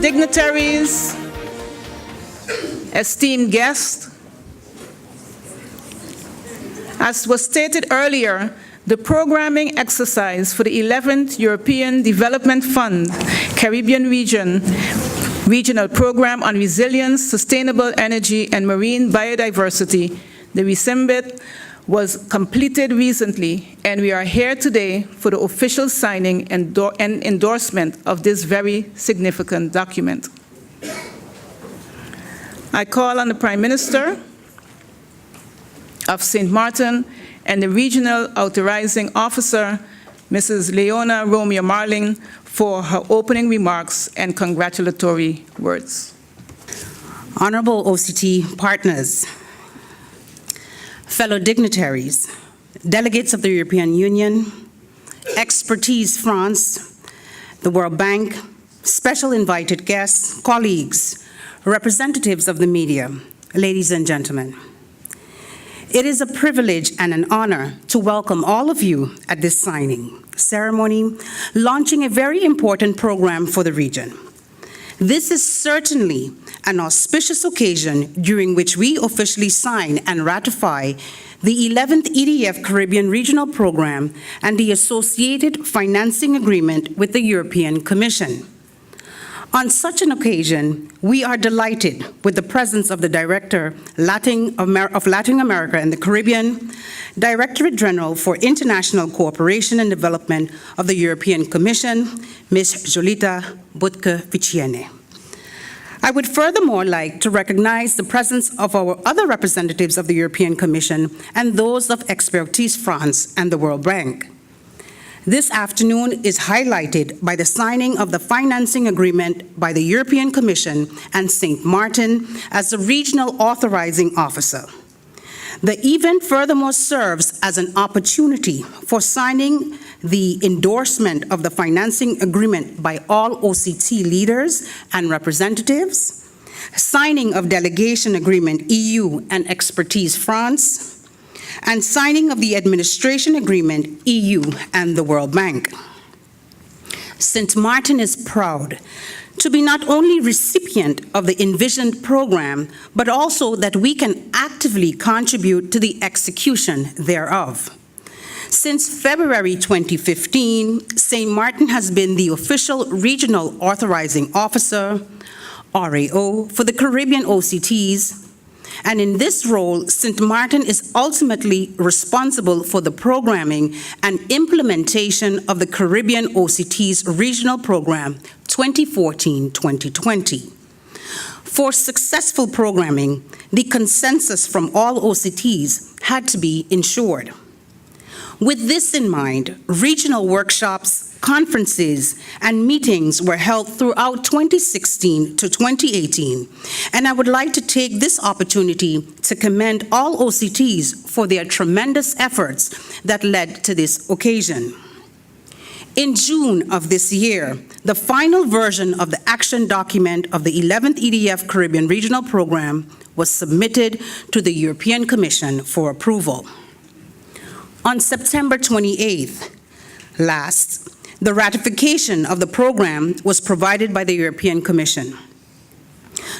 dignitaries, esteemed guests, as was stated earlier, the programming exercise for the 11th European Development Fund Caribbean Regional Program on Resilience, Sustainable Energy and Marine Biodiversity, the RESIMBIT, was completed recently, and we are here today for the official signing and endorsement of this very significant document. I call on the Prime Minister of St. Martin and the Regional Authorizing Officer, Mrs. Leona Romeo Marling, for her opening remarks and congratulatory words. Honorable OCT partners, fellow dignitaries, delegates of the European Union, Expertise France, the World Bank, special invited guests, colleagues, representatives of the media, ladies and gentlemen. It is a privilege and an honor to welcome all of you at this signing ceremony, launching a very important program for the region. This is certainly an auspicious occasion during which we officially sign and ratify the 11th EDF Caribbean Regional Program and the associated financing agreement with the European Commission. On such an occasion, we are delighted with the presence of the Director of Latin America and the Caribbean, Directorate General for International Cooperation and Development of the European Commission, Ms. Jolita Butke-Viciene. I would furthermore like to recognize the presence of our other representatives of the European Commission and those of Expertise France and the World Bank. This afternoon is highlighted by the signing of the financing agreement by the European Commission and St. Martin as the regional authorizing officer. The event furthermore serves as an opportunity for signing the endorsement of the financing agreement by all OCT leaders and representatives, signing of delegation agreement EU and Expertise France, and signing of the administration agreement EU and the World Bank. St. Martin is proud to be not only recipient of the envisioned program, but also that we can actively contribute to the execution thereof. Since February 2015, St. Martin has been the official regional authorizing officer, RAO, for the Caribbean OCTs, and in this role, St. Martin is ultimately responsible for the programming and implementation of the Caribbean OCT's regional program 2014-2020. For successful programming, the consensus from all OCTs had to be ensured. With this in mind, regional workshops, conferences, and meetings were held throughout 2016 to 2018, and I would like to take this opportunity to commend all OCTs for their tremendous efforts that led to this occasion. In June of this year, the final version of the action document of the 11th EDF Caribbean Regional Program was submitted to the European Commission for approval. On September 28th, the ratification of the program was provided by the European Commission.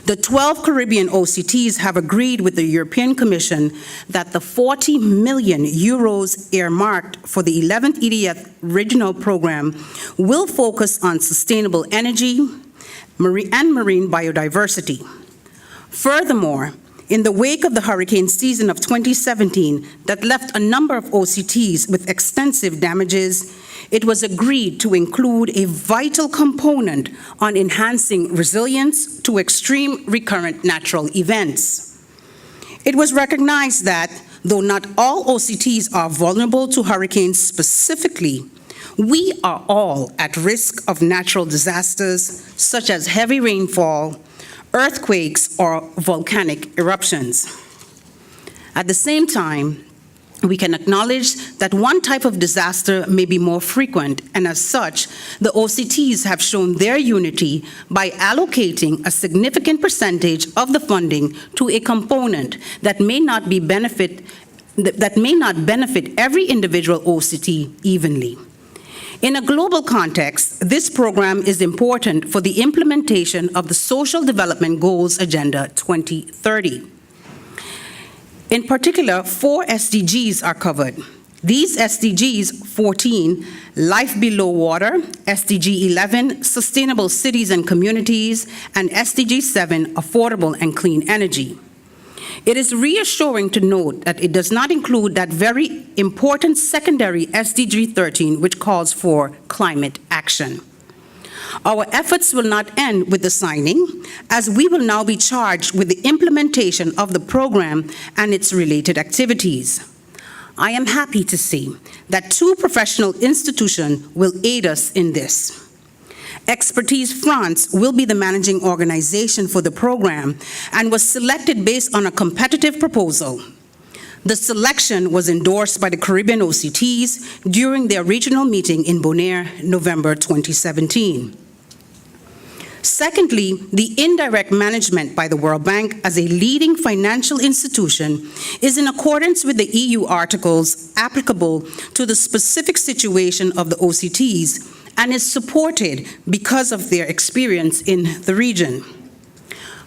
The 12 Caribbean OCTs have agreed with the European Commission that the 40 million euros earmarked for the 11th EDF regional program will focus on sustainable energy and marine biodiversity. Furthermore, in the wake of the hurricane season of 2017 that left a number of OCTs with extensive damages, it was agreed to include a vital component on enhancing resilience to extreme recurrent natural events. It was recognized that, though not all OCTs are vulnerable to hurricanes specifically, we are all at risk of natural disasters such as heavy rainfall, earthquakes, or volcanic eruptions. At the same time, we can acknowledge that one type of disaster may be more frequent, and as such, the OCTs have shown their unity by allocating a significant percentage of the funding to a component that may not benefit every individual OCT evenly. In a global context, this program is important for the implementation of the Social Development Goals Agenda 2030. In particular, 4 SDGs are covered. These SDGs 14, Life Below Water, SDG 11, Sustainable Cities and Communities, and SDG 7, Affordable and Clean Energy. It is reassuring to note that it does not include that very important secondary SDG 13, which calls for climate action. Our efforts will not end with the signing, as we will now be charged with the implementation of the program and its related activities. I am happy to see that 2 professional institutions will aid us in this. Expertise France will be the managing organization for the program and was selected based on a competitive proposal. The selection was endorsed by the Caribbean OCTs during their regional meeting in Bonaire, November 2017. Secondly, the indirect management by the World Bank as a leading financial institution is in accordance with the EU articles applicable to the specific situation of the OCTs and is supported because of their experience in the region.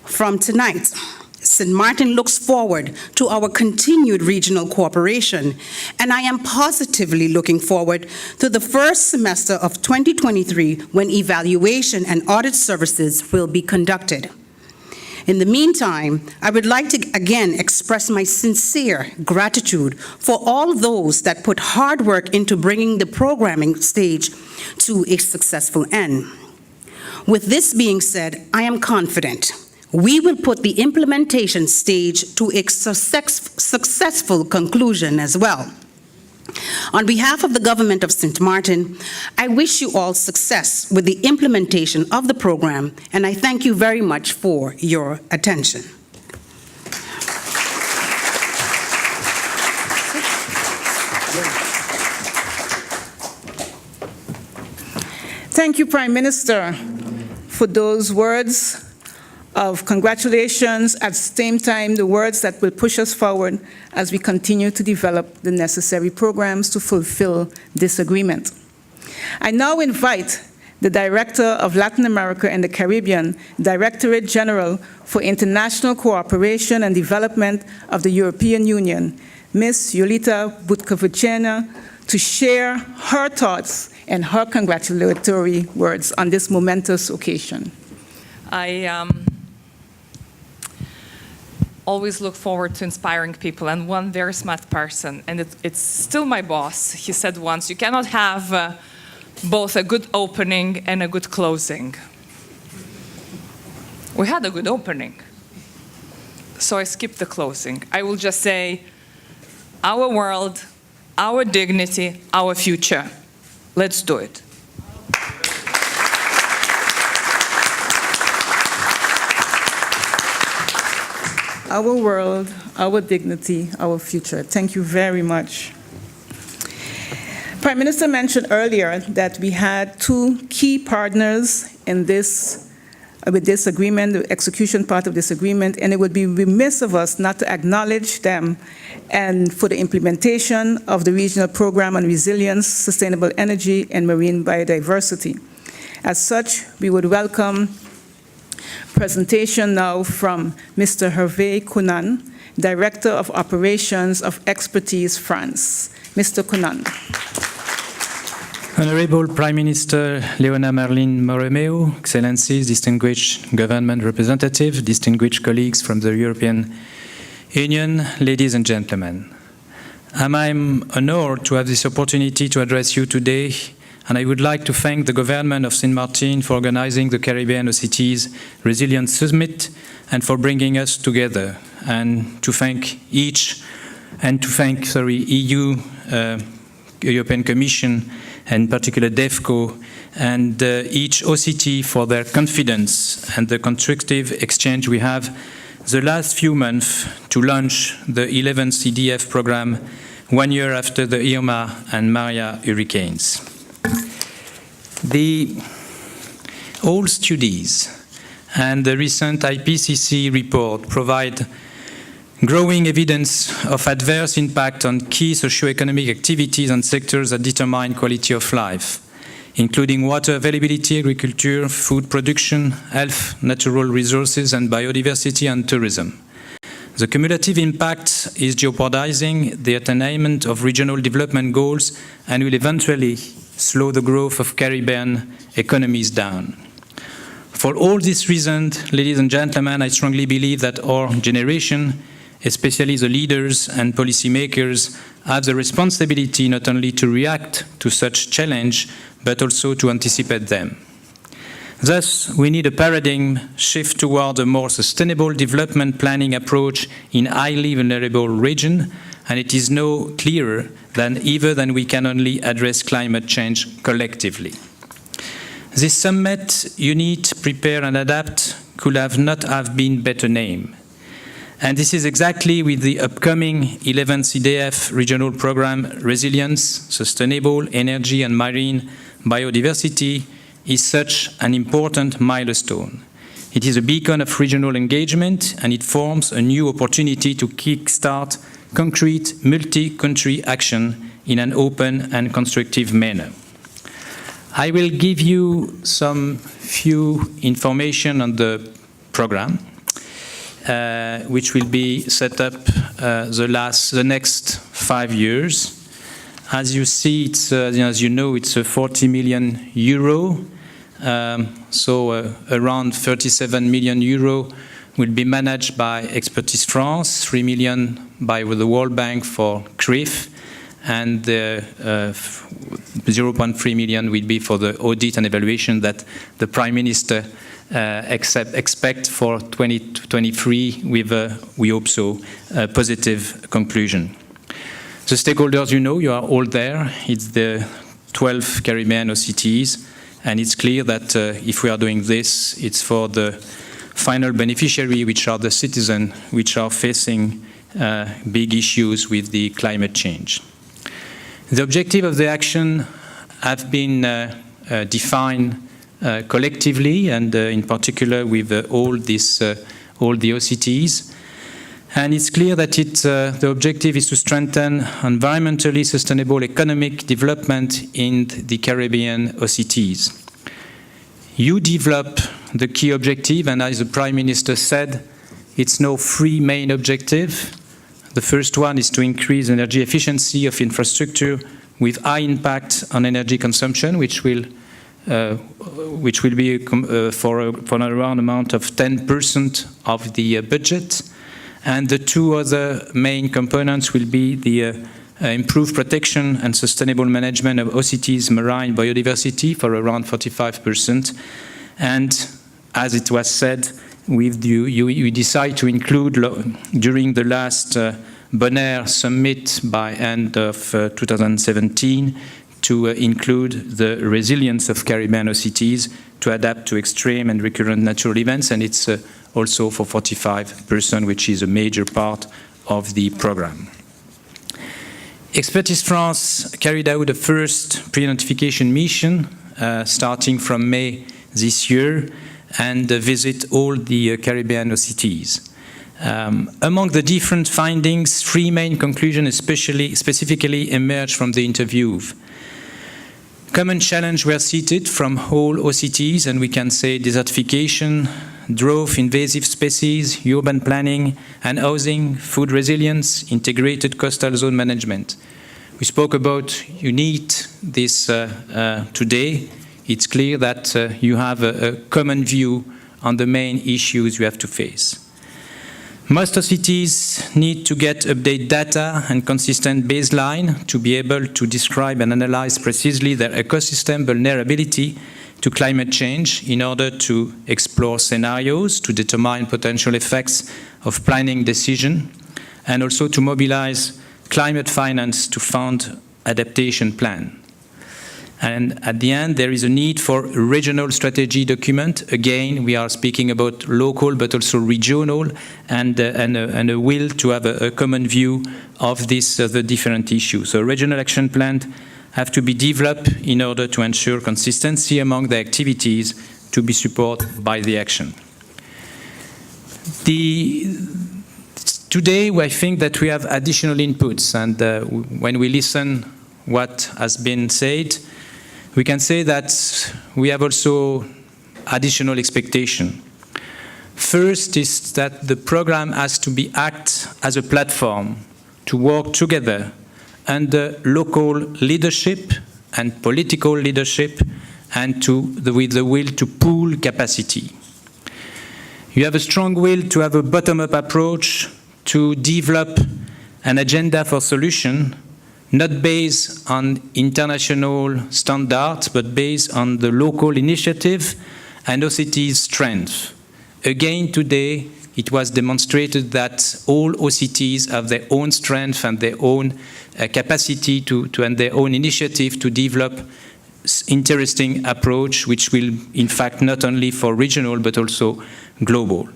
From tonight, St. Martin looks forward to our continued regional cooperation, and I am positively looking forward to the first semester of 2023 when evaluation and audit services will be conducted. In the meantime, I would like to again express my sincere gratitude for all those that put hard work into bringing the programming stage to a successful end. With this being said, I am confident we will put the implementation stage to a successful conclusion as well. On behalf of the Government of St. Martin, I wish you all success with the implementation of the program, and I thank you very much for your attention. Thank you, Prime Minister, for those words of congratulations, at the same time the words that will push us forward as we continue to develop the necessary programs to fulfill this agreement. I now invite the Director of Latin America and the Caribbean, Directorate General for International Cooperation and Development of the European Union, Ms. Yolita Butkavicena, to share her thoughts and her congratulatory words on this momentous occasion. I always look forward to inspiring people, and one very smart person, and it's still my boss, he said once, you cannot have both a good opening and a good closing. We had a good opening, so I skipped the closing. I will just say, our world, our dignity, our future. Let's do it. Our world, our dignity, our future. Thank you very much. Prime Minister mentioned earlier that we had 2 key partners in this, with this agreement, the execution part of this agreement, and it would be remiss of us not to acknowledge them and for the implementation of the regional program on resilience, sustainable energy, and marine biodiversity. As such, we would welcome presentation now from Mr. Hervé Conan, Director of Operations of Expertise France. Mr. Conan. Honorable Prime Minister Leona Merlin-Moremeo, Excellencies, distinguished government representatives, distinguished colleagues from the European Union, ladies and gentlemen. I'm honored to have this opportunity to address you today, and I would like to thank the government of St. Martin for organizing the Caribbean OCT's Resilience Summit and for bringing us together, and to thank EU, European Commission, and in particular DEFCO, and each OCT for their confidence and the constructive exchange we have the last few months to launch the 11th CDF program 1 year after the Irma and Maria hurricanes. The old studies and the recent IPCC report provide growing evidence of adverse impact on key socioeconomic activities and sectors that determine quality of life. including water availability, agriculture, food production, health, natural resources, and biodiversity and tourism. The cumulative impact is jeopardizing the attainment of regional development goals and will eventually slow the growth of Caribbean economies down. For all these reasons, ladies and gentlemen, I strongly believe that our generation, especially the leaders and policymakers, have the responsibility not only to react to such challenge, but also to anticipate them. Thus, we need a paradigm shift toward a more sustainable development planning approach in highly vulnerable regions, and it is no clearer than ever that we can only address climate change collectively. This summit, Unite, Prepare and Adapt, could not have been better named. And this is exactly with the upcoming 11th CDF regional program, Resilience, Sustainable Energy and Marine Biodiversity, is such an important milestone. It is a beacon of regional engagement, and it forms a new opportunity to kickstart concrete multi-country action in an open and constructive manner. I will give you some few information on the program, which will be set up the next 5 years. As you see, it's, as you know, it's a 40 million euro. Around 37 million euro will be managed by Expertise France, 3 million by the World Bank for CRIF, and 0.3 million will be for the audit and evaluation that the Prime Minister expect for 2023 with, we hope so, a positive conclusion. The stakeholders, you are all there. It's the 12 Caribbean OCTs, and it's clear that if we are doing this, it's for the final beneficiary, which are the citizens, which are facing big issues with the climate change. The objective of the action have been defined collectively, and in particular with all the OCTs. And it's clear that the objective is to strengthen environmentally sustainable economic development in the Caribbean OCTs. You develop the key objective, and as the Prime Minister said, it's no three main objectives. The first one is to increase energy efficiency of infrastructure with high impact on energy consumption, which will be for an around amount of 10% of the budget. And the two other main components will be the improved protection and sustainable management of OCT's marine biodiversity for around 45%. And as it was said, we decide to include, during the last Bonaire summit by end of 2017, to include the resilience of Caribbean OCTs to adapt to extreme and recurrent natural events, and it's also for 45%, which is a major part of the program. Expertise France carried out the first pre-notification mission starting from May this year and visit all the Caribbean OCTs. Among the different findings, three main conclusions specifically emerged from the interview. Common challenges were cited from all OCTs, and we can say desertification, drought, invasive species, urban planning and housing, food resilience, integrated coastal zone management. We spoke about Unite this today. It's clear that you have a common view on the main issues you have to face. Most OCTs need to get updated data and consistent baseline to be able to describe and analyze precisely their ecosystem vulnerability to climate change in order to explore scenarios, to determine potential effects of planning decision, and also to mobilize climate finance to fund adaptation plan. And at the end, there is a need for a regional strategy document. Again, we are speaking about local, but also regional, and a will to have a common view of this, the different issues. So regional action plans have to be developed in order to ensure consistency among the activities to be supported by the action. Today, I think that we have additional inputs, and when we listen what has been said, we can say that we have also additional expectation. First is that the program has to act as a platform to work together under local leadership and political leadership and with the will to pool capacity. You have a strong will to have a bottom-up approach to develop an agenda for solution, not based on international standards, but based on the local initiative and OCT's strength. Again, today, it was demonstrated that all OCTs have their own strength and their own capacity and their own initiative to develop interesting approach, which will, in fact, not only for regional, but also global.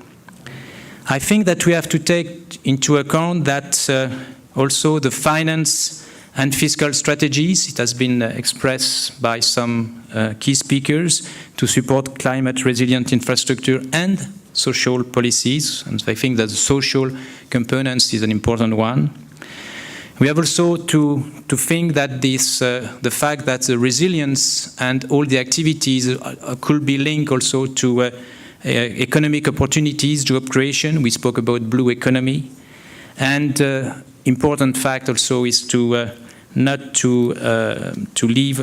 I think that we have to take into account that also the finance and fiscal strategies, it has been expressed by some key speakers, to support climate-resilient infrastructure and social policies, and I think that the social components is an important one. We have also to think that the fact that the resilience and all the activities could be linked also to economic opportunities, job creation. We spoke about blue economy. And important fact also is to not to leave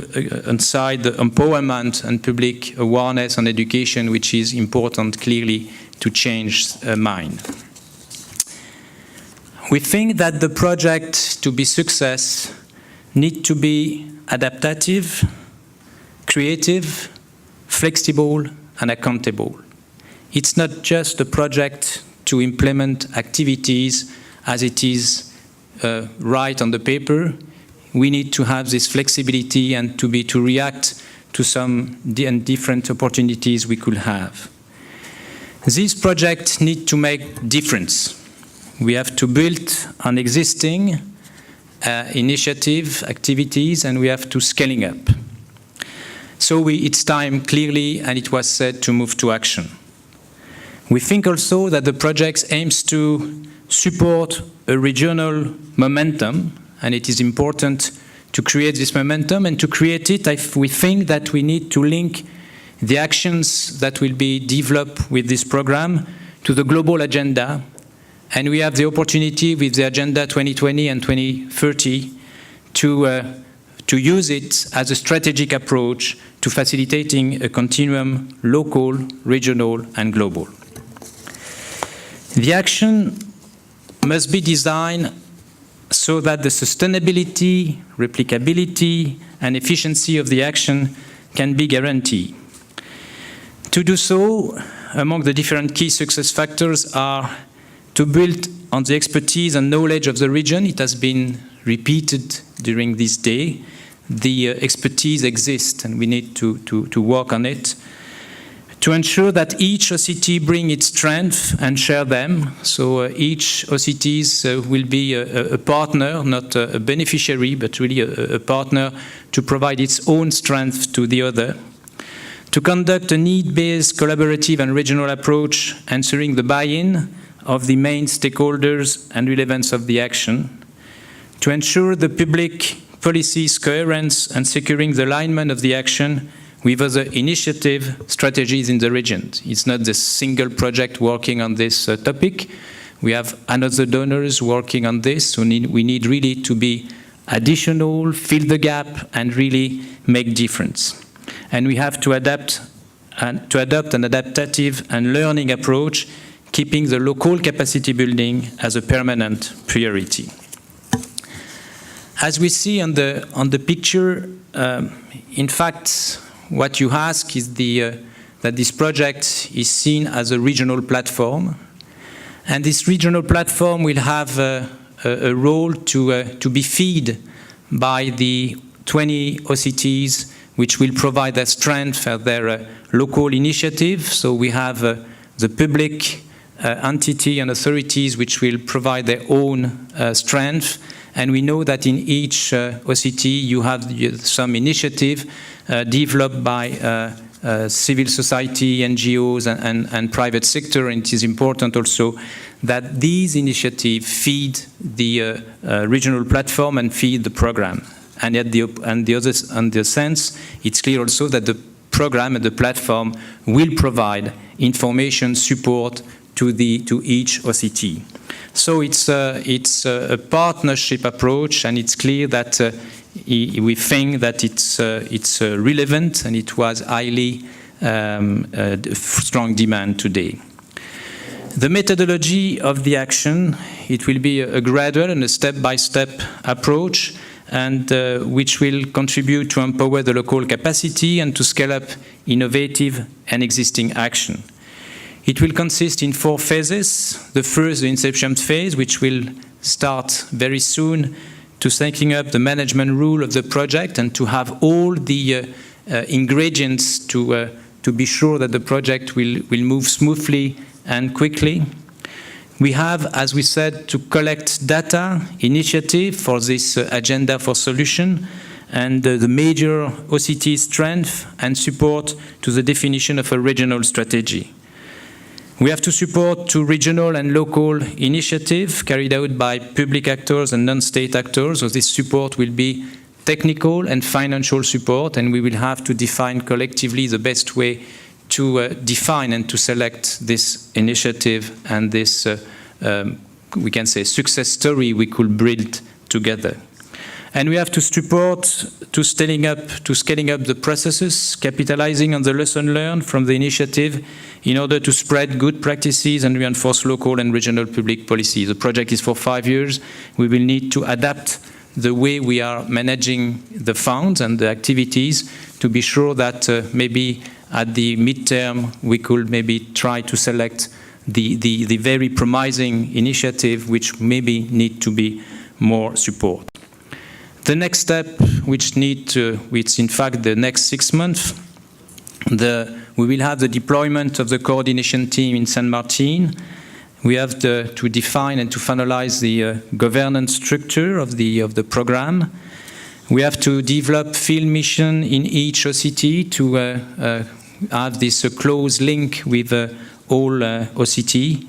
aside the empowerment and public awareness and education, which is important clearly to change mind. We think that the project to be success need to be adaptive, creative, flexible, and accountable. It's not just a project to implement activities as it is right on the paper. We need to have this flexibility and to react to some different opportunities we could have. These projects need to make difference. We have to build on existing initiative activities, and we have to scaling up. So it's time clearly, and it was said, to move to action. We think also that the project aims to support a regional momentum, and it is important to create this momentum, and to create it, we think that we need to link the actions that will be developed with this program to the global agenda. And we have the opportunity with the Agenda 2020 and 2030 to use it as a strategic approach to facilitating a continuum local, regional, and global. The action must be designed so that the sustainability, replicability, and efficiency of the action can be guaranteed. To do so, among the different key success factors are to build on the expertise and knowledge of the region. It has been repeated during this day. The expertise exists, and we need to work on it. To ensure that each OCT bring its strength and share them. So each OCTs will be a partner, not a beneficiary, but really a partner to provide its own strength to the other. To conduct a need-based, collaborative and regional approach, ensuring the buy-in of the main stakeholders and relevance of the action. To ensure the public policy's coherence and securing the alignment of the action with other initiative strategies in the region. It's not the single project working on this topic. We have another donors working on this, so we need really to be additional, fill the gap, and really make difference. And we have to adopt an adaptive and learning approach, keeping the local capacity building as a permanent priority. As we see on the picture, in fact, what you ask is that this project is seen as a regional platform, and this regional platform will have a role to be fed by the 20 OCTs, which will provide their strength for their local initiative. So we have the public entity and authorities which will provide their own strength. And we know that in each OCT you have some initiative developed by civil society, NGOs, and private sector. And it is important also that these initiatives feed the regional platform and feed the program. and on the sense, it's clear also that the program and the platform will provide information support to each OCT. So it's a partnership approach, and it's clear that we think that it's relevant, and it was highly strong demand today. The methodology of the action, it will be a gradual and a step-by-step approach, and which will contribute to empower the local capacity and to scale up innovative and existing action. It will consist in 4 phases. The first, the inception phase, which will start very soon to setting up the management rule of the project and to have all the ingredients to be sure that the project will move smoothly and quickly. We have, as we said, to collect data, initiative for this agenda for solution, and the major OCT strength and support to the definition of a regional strategy. We have to support 2 regional and local initiatives carried out by public actors and non-state actors. So this support will be technical and financial support, and we will have to define collectively the best way to define and to select this initiative and this, we can say, success story we could build together. And we have to support to scaling up the processes, capitalizing on the lesson learned from the initiative in order to spread good practices and reinforce local and regional public policy. The project is for 5 years. We will need to adapt the way we are managing the funds and the activities to be sure that maybe at the midterm we could maybe try to select the very promising initiative which maybe need to be more support. The next step, which in fact the next 6 months, we will have the deployment of the coordination team in San Martin. We have to define and to finalize the governance structure of the program. We have to develop field mission in each OCT to have this close link with all OCT.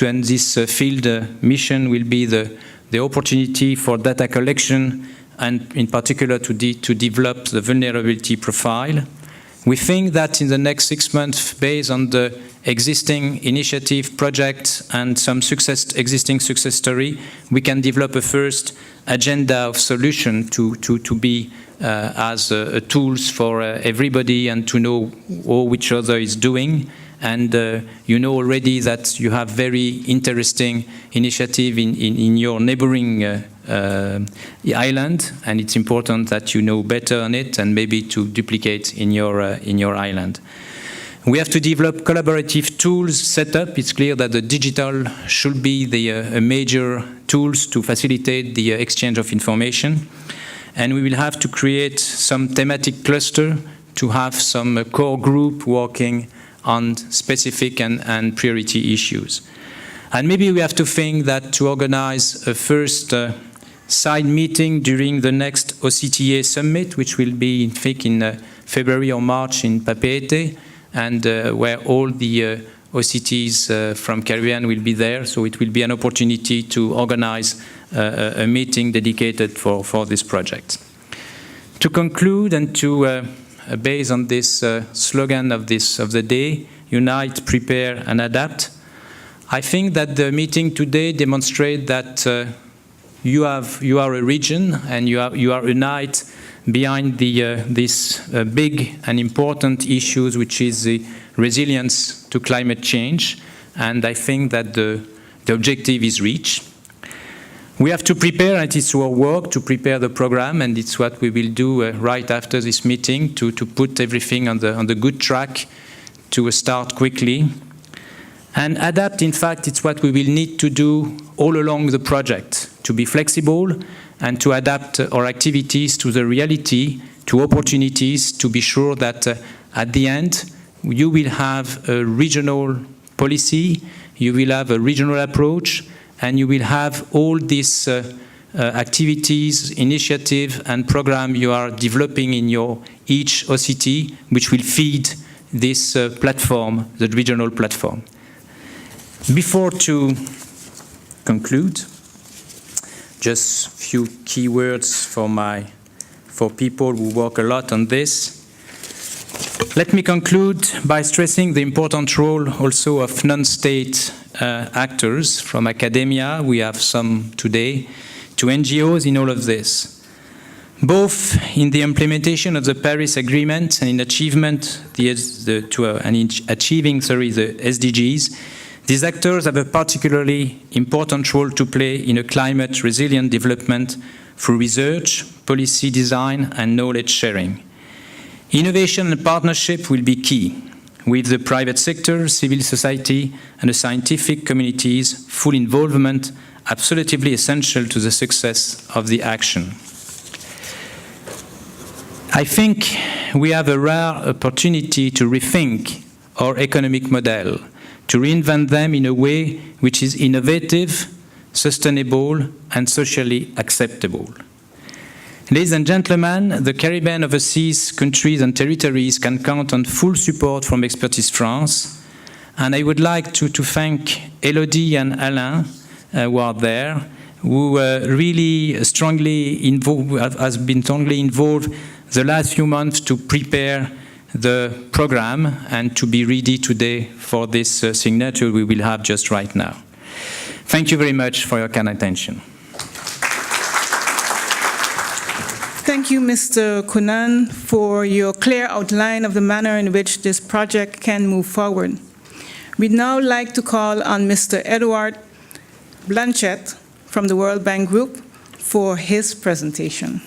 And this field mission will be the opportunity for data collection, and in particular to develop the vulnerability profile. We think that in the next 6 months, based on the existing initiative project and some existing success story, we can develop a first agenda of solution to be as tools for everybody and to know what each other is doing. And you know already that you have very interesting initiative in your neighboring island, and it's important that you know better on it and maybe to duplicate in your island. We have to develop collaborative tools set up. It's clear that the digital should be the major tools to facilitate the exchange of information, and we will have to create some thematic cluster to have some core group working on specific and priority issues. And maybe we have to think that to organize a first side meeting during the next OCTA summit, which will be, I think, in February or March in Papeete, and where all the OCTs from Caribbean will be there. So it will be an opportunity to organize a meeting dedicated for this project. To conclude and to based on this slogan of the day, unite, prepare, and adapt, I think that the meeting today demonstrates that you are a region and you are unite behind these big and important issues, which is the resilience to climate change. And I think that the objective is reached. We have to prepare, and it's our work to prepare the program, and it's what we will do right after this meeting to put everything on the good track to start quickly. And adapt, in fact, it's what we will need to do all along the project, to be flexible and to adapt our activities to the reality, to opportunities, to be sure that at the end you will have a regional policy, you will have a regional approach, and you will have all these activities, initiative, and program you are developing in your each OCT, which will feed this platform, the regional platform. Before to conclude, just a few key words for my for people who work a lot on this. Let me conclude by stressing the important role also of non-state actors, from academia, we have some today, to NGOs in all of this. Both in the implementation of the Paris Agreement and in achieving the SDGs, these actors have a particularly important role to play in a climate-resilient development through research, policy design, and knowledge sharing. Innovation and partnership will be key, with the private sector, civil society, and the scientific community's full involvement absolutely essential to the success of the action. I think we have a rare opportunity to rethink our economic model, to reinvent them in a way which is innovative, sustainable, and socially acceptable. Ladies and gentlemen, the Caribbean overseas countries and territories can count on full support from Expertise France, and I would like to thank Elodie and Alain, who are there, who really strongly has been strongly involved the last few months to prepare the program and to be ready today for this signature we will have just right now. Thank you very much for your kind attention. Thank you, Mr. Cunan, for your clear outline of the manner in which this project can move forward. We'd now like to call on Mr. Edouard Blanchette from the World Bank Group for his presentation.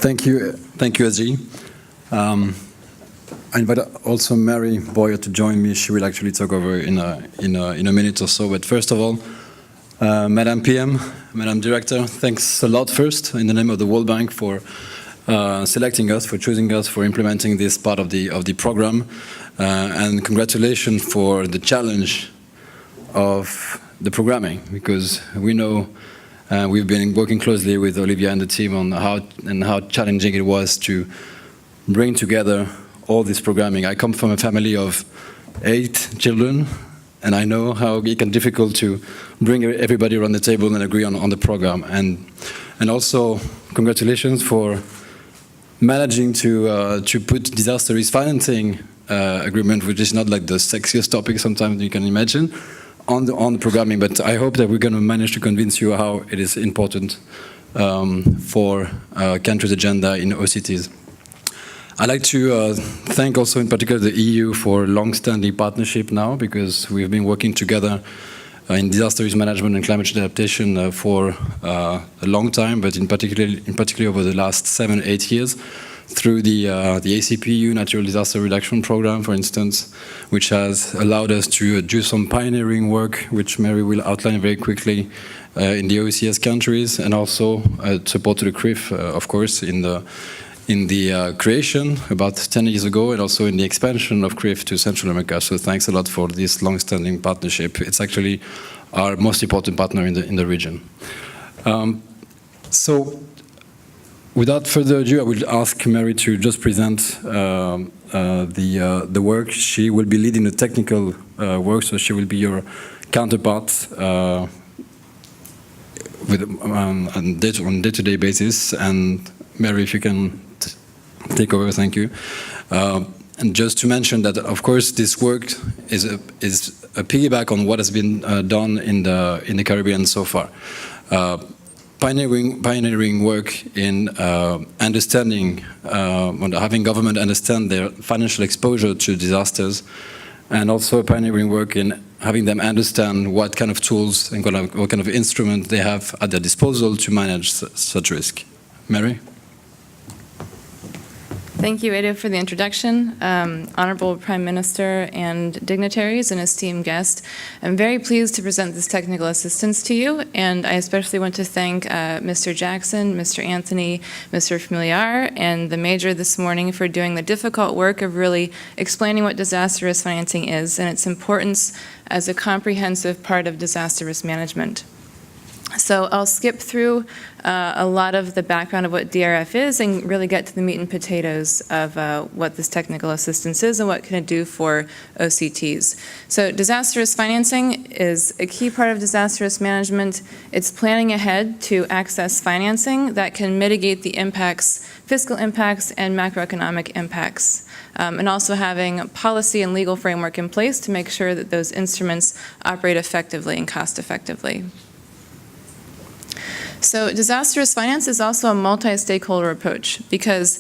Thank you, SG. I invite also Mary Boyer to join me. She will actually talk over in a minute or so. But first of all, Madam PM, Madam Director, thanks a lot first in the name of the World Bank for selecting us, for choosing us, for implementing this part of the program, and congratulations for the challenge of the programming, because we know we've been working closely with Olivia and the team on how challenging it was to bring together all this programming. I come from a family of 8 children, and I know how it can be difficult to bring everybody around the table and agree on the program. And also, congratulations for managing to put disaster risk financing agreement, which is not like the sexiest topic sometimes you can imagine, on the programming. But I hope that we're going to manage to convince you how it is important for countries' agenda in OCTs. I'd like to thank also in particular the EU for long-standing partnership now, because we've been working together in disaster risk management and climate change adaptation for a long time, but in particular over the last 7-8 years, through the ACP Natural Disaster Reduction Program, for instance, which has allowed us to do some pioneering work, which Mary will outline very quickly, in the OCS countries, and also support to the CRIF, of course, in the creation about 10 years ago, and also in the expansion of CRIF to Central America. So thanks a lot for this long-standing partnership. It's actually our most important partner in the region. So without further ado, I will ask Mary to just present the work. She will be leading the technical work, so she will be your counterpart on day-to-day basis. And Mary, if you can take over, thank you. And just to mention that, of course, this work is a piggyback on what has been done in the Caribbean so far. Pioneering work in understanding, having government understand their financial exposure to disasters, and also pioneering work in having them understand what kind of tools and what kind of instrument they have at their disposal to manage such risk. Mary? Thank you, Edo, for the introduction. Honorable Prime Minister and dignitaries and esteemed guests, I'm very pleased to present this technical assistance to you, and I especially want to thank Mr. Jackson, Mr. Anthony, Mr. Familiar, and the Major this morning for doing the difficult work of really explaining what disaster risk financing is and its importance as a comprehensive part of disaster risk management. So I'll skip through a lot of the background of what DRF is and really get to the meat and potatoes of what this technical assistance is and what can it do for OCTs. So disaster risk financing is a key part of disaster risk management. It's planning ahead to access financing that can mitigate the impacts fiscal impacts and macroeconomic impacts, and also having policy and legal framework in place to make sure that those instruments operate effectively and cost effectively. So disaster risk finance is also a multi-stakeholder approach because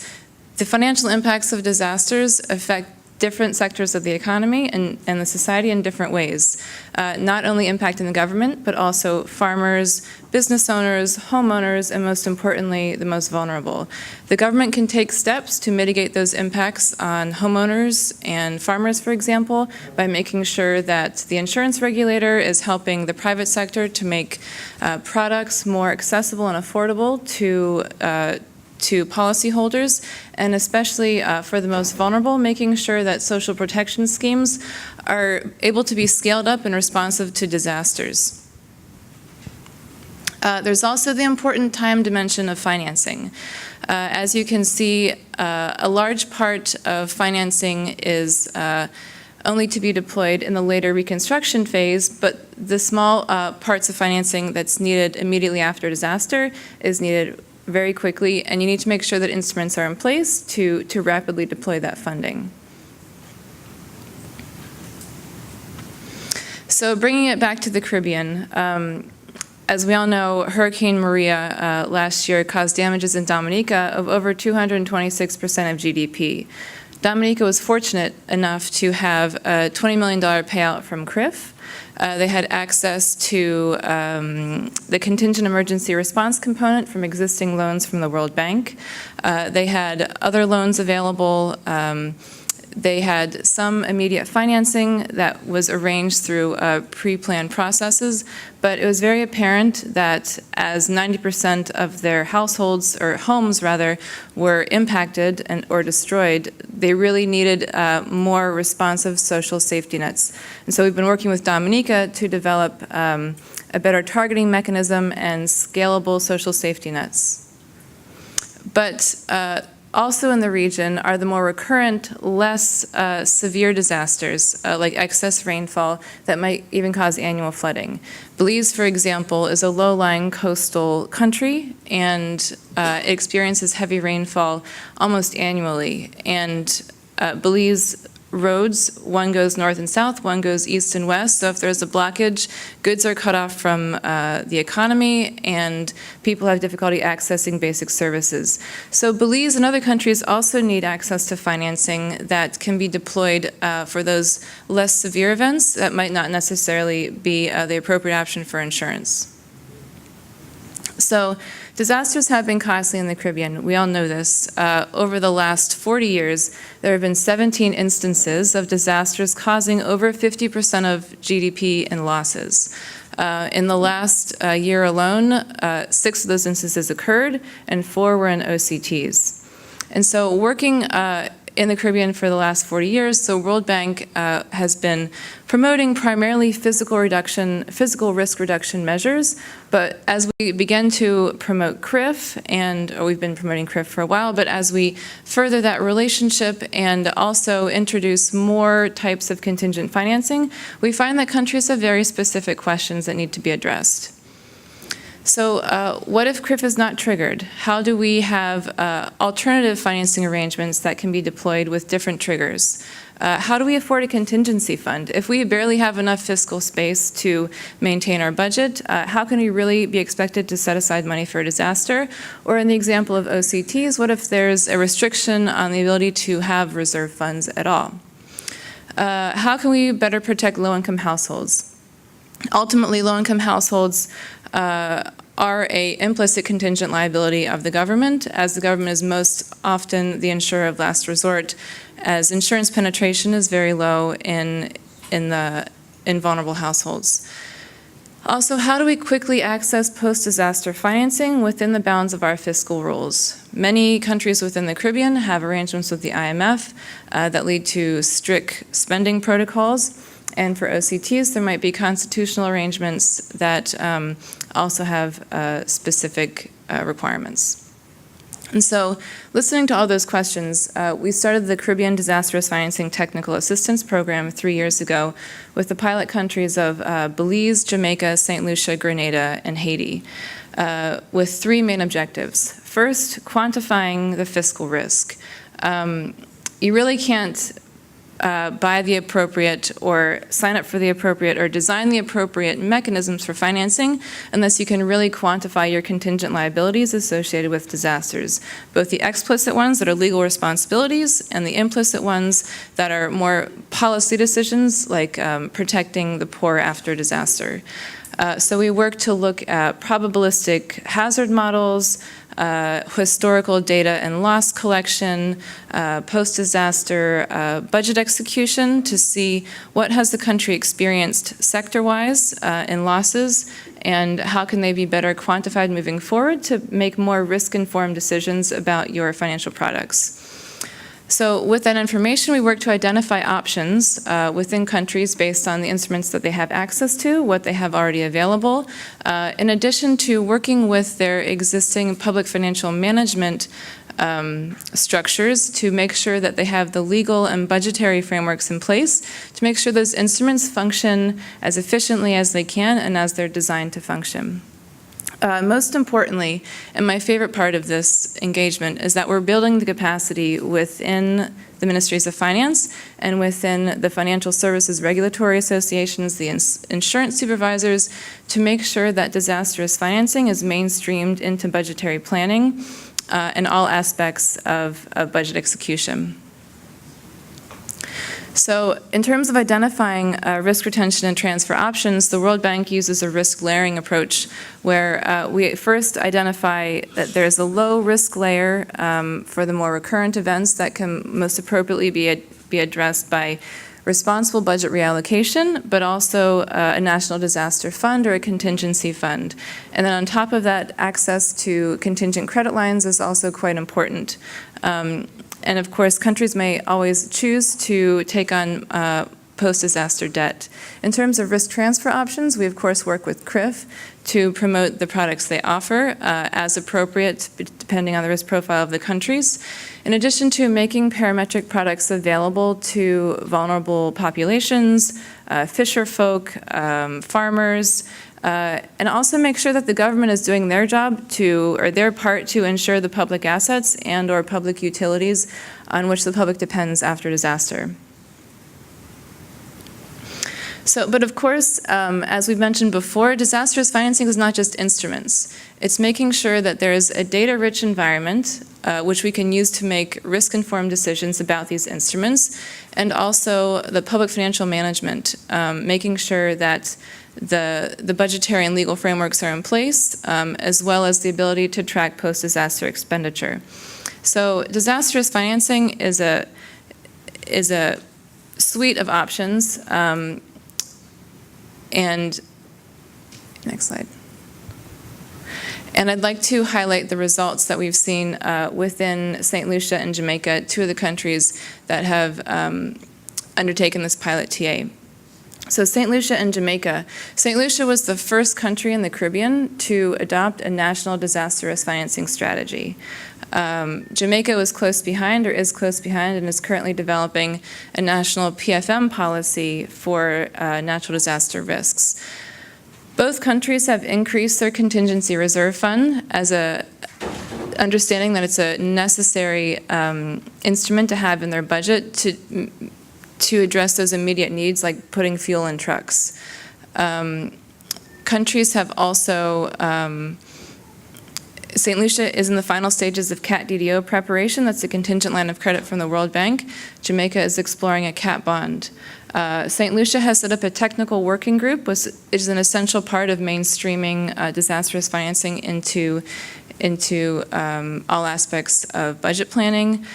the financial impacts of disasters affect different sectors of the economy and the society in different ways, not only impacting the government, but also farmers, business owners, homeowners, and most importantly, the most vulnerable. The government can take steps to mitigate those impacts on homeowners and farmers, for example, by making sure that the insurance regulator is helping the private sector to make products more accessible and affordable to policyholders, and especially for the most vulnerable, making sure that social protection schemes are able to be scaled up and responsive to disasters. There's also the important time dimension of financing. As you can see, a large part of financing is only to be deployed in the later reconstruction phase, but the small parts of financing that's needed immediately after disaster is needed very quickly, and you need to make sure that instruments are in place to rapidly deploy that funding. So bringing it back to the Caribbean, as we all know, Hurricane Maria last year caused damages in Dominica of over 226% of GDP. Dominica was fortunate enough to have a $20 million payout from CRIF. They had access to the contingent emergency response component from existing loans from the World Bank. They had other loans available. They had some immediate financing that was arranged through pre-planned processes, but it was very apparent that as 90% of their households, or homes rather, were impacted or destroyed, they really needed more responsive social safety nets. And so we've been working with Dominica to develop a better targeting mechanism and scalable social safety nets. But also in the region are the more recurrent, less severe disasters, like excess rainfall that might even cause annual flooding. Belize, for example, is a low-lying coastal country, and it experiences heavy rainfall almost annually. And Belize roads, one goes north and south, one goes east and west. So if there's a blockage, goods are cut off from the economy, and people have difficulty accessing basic services. So Belize and other countries also need access to financing that can be deployed for those less severe events that might not necessarily be the appropriate option for insurance. So disasters have been costly in the Caribbean. We all know this. Over the last 40 years, there have been 17 instances of disasters causing over 50% of GDP in losses. In the last year alone, 6 of those instances occurred, and 4 were in OCTs. And so working in the Caribbean for the last 40 years, so World Bank has been promoting primarily physical risk reduction measures, but as we begin to promote CRIF, or we've been promoting CRIF for a while, but as we further that relationship and also introduce more types of contingent financing, we find that countries have very specific questions that need to be addressed. So what if CRIF is not triggered? How do we have alternative financing arrangements that can be deployed with different triggers? How do we afford a contingency fund? If we barely have enough fiscal space to maintain our budget, how can we really be expected to set aside money for a disaster? Or in the example of OCTs, what if there's a restriction on the ability to have reserve funds at all? How can we better protect low-income households? Ultimately, low-income households are an implicit contingent liability of the government, as the government is most often the insurer of last resort, as insurance penetration is very low in vulnerable households. Also, how do we quickly access post-disaster financing within the bounds of our fiscal rules? Many countries within the Caribbean have arrangements with the IMF that lead to strict spending protocols. And for OCTs, there might be constitutional arrangements that also have specific requirements. And so, listening to all those questions, we started the Caribbean Disaster Risk Financing Technical Assistance Program 3 years ago with the pilot countries of Belize, Jamaica, St. Lucia, Grenada, and Haiti, with 3 main objectives. First, quantifying the fiscal risk. You really can't buy the appropriate or sign up for the appropriate or design the appropriate mechanisms for financing unless you can really quantify your contingent liabilities associated with disasters, both the explicit ones that are legal responsibilities and the implicit ones that are more policy decisions like protecting the poor after disaster. So we work to look at probabilistic hazard models, historical data and loss collection, post-disaster budget execution to see what has the country experienced sector-wise in losses and how can they be better quantified moving forward to make more risk-informed decisions about your financial products. So with that information, we work to identify options within countries based on the instruments that they have access to, what they have already available, in addition to working with their existing public financial management structures to make sure that they have the legal and budgetary frameworks in place to make sure those instruments function as efficiently as they can and as they're designed to function. Most importantly, and my favorite part of this engagement, is that we're building the capacity within the Ministries of Finance and within the financial services regulatory associations, the insurance supervisors, to make sure that disastrous financing is mainstreamed into budgetary planning and all aspects of budget execution. So in terms of identifying risk retention and transfer options, the World Bank uses a risk layering approach where we first identify that there's a low risk layer for the more recurrent events that can most appropriately be addressed by responsible budget reallocation, but also a national disaster fund or a contingency fund. And then on top of that, access to contingent credit lines is also quite important. And of course, countries may always choose to take on post-disaster debt. In terms of risk transfer options, we of course work with CRIF to promote the products they offer as appropriate, depending on the risk profile of the countries. In addition to making parametric products available to vulnerable populations, fisher folk, farmers, and also make sure that the government is doing their job or their part to ensure the public assets and or public utilities on which the public depends after disaster. So, but of course, as we've mentioned before, disastrous financing is not just instruments. It's making sure that there is a data-rich environment which we can use to make risk-informed decisions about these instruments, and also the public financial management, making sure that the budgetary and legal frameworks are in place, as well as the ability to track post-disaster expenditure. So disastrous financing is a suite of options, and next slide. And I'd like to highlight the results that we've seen within St. Lucia and Jamaica, two of the countries that have undertaken this pilot TA. So St. Lucia and Jamaica. St. Lucia was the first country in the Caribbean to adopt a national disaster risk financing strategy. Jamaica was close behind, or is close behind, and is currently developing a national PFM policy for natural disaster risks. Both countries have increased their contingency reserve fund as understanding that it's a necessary instrument to have in their budget to address those immediate needs, like putting fuel in trucks. Countries have also, St. Lucia is in the final stages of CAT DDO preparation. That's a contingent line of credit from the World Bank. Jamaica is exploring a CAT bond. St. Lucia has set up a technical working group, which is an essential part of mainstreaming disastrous financing into all aspects of budget planning.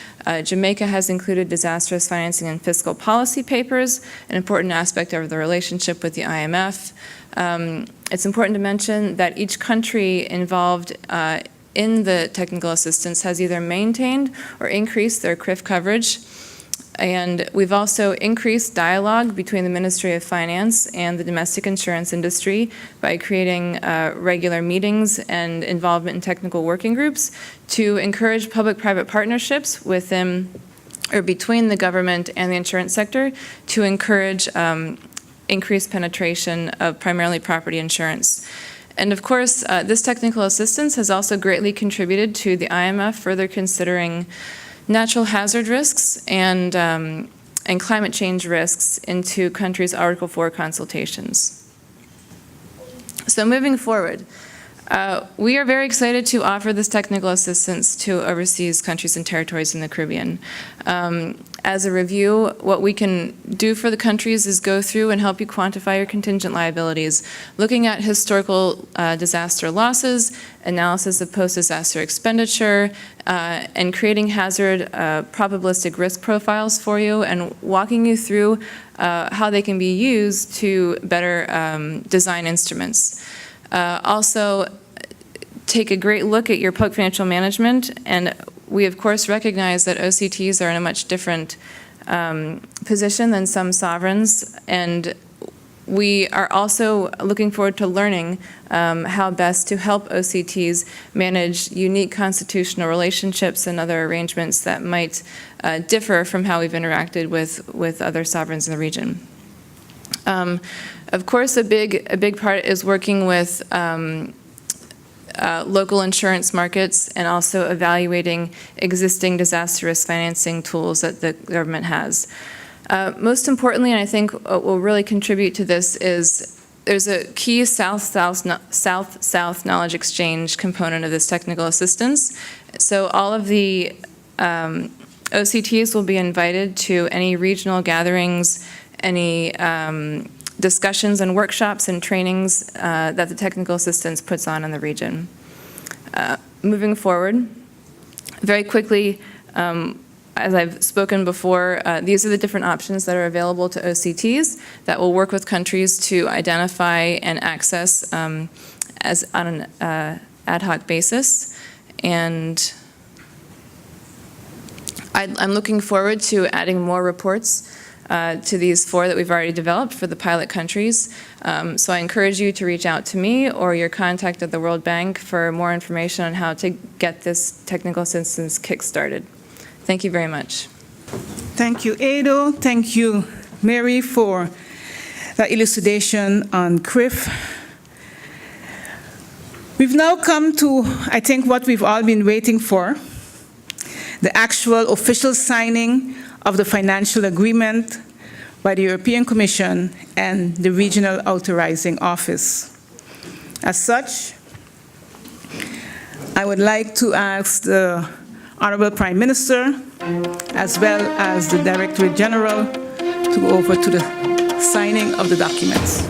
Jamaica has included disastrous financing in fiscal policy papers, an important aspect of the relationship with the IMF. It's important to mention that each country involved in the technical assistance has either maintained or increased their CRIF coverage. And we've also increased dialogue between the Ministry of Finance and the domestic insurance industry by creating regular meetings and involvement in technical working groups to encourage public-private partnerships within or between the government and the insurance sector to encourage increased penetration of primarily property insurance. And of course, this technical assistance has also greatly contributed to the IMF further considering natural hazard risks and climate change risks into countries' Article 4 consultations. So moving forward, we are very excited to offer this technical assistance to overseas countries and territories in the Caribbean. As a review, what we can do for the countries is go through and help you quantify your contingent liabilities, looking at historical disaster losses, analysis of post-disaster expenditure, and creating hazard probabilistic risk profiles for you, and walking you through how they can be used to better design instruments. Also, take a great look at your public financial management, and we of course recognize that OCTs are in a much different position than some sovereigns, and we are also looking forward to learning how best to help OCTs manage unique constitutional relationships and other arrangements that might differ from how we've interacted with other sovereigns in the region. Of course, a big part is working with local insurance markets and also evaluating existing disaster risk financing tools that the government has. Most importantly, and I think what will really contribute to this, is there's a key South-South knowledge exchange component of this technical assistance. So all of the OCTs will be invited to any regional gatherings, any discussions and workshops and trainings that the technical assistance puts on in the region. Moving forward, very quickly, as I've spoken before, these are the different options that are available to OCTs that will work with countries to identify and access as on an ad hoc basis. And I'm looking forward to adding more reports to these 4 that we've already developed for the pilot countries. So I encourage you to reach out to me or your contact at the World Bank for more information on how to get this technical assistance kick-started. Thank you very much. Thank you, Ado. Thank you, Mary, for that elucidation on CRIF. We've now come to, I think, what we've all been waiting for, the actual official signing of the financial agreement by the European Commission and the Regional Authorizing Office. As such, I would like to ask the Honorable Prime Minister, as well as the Directorate General, to go over to the signing of the documents.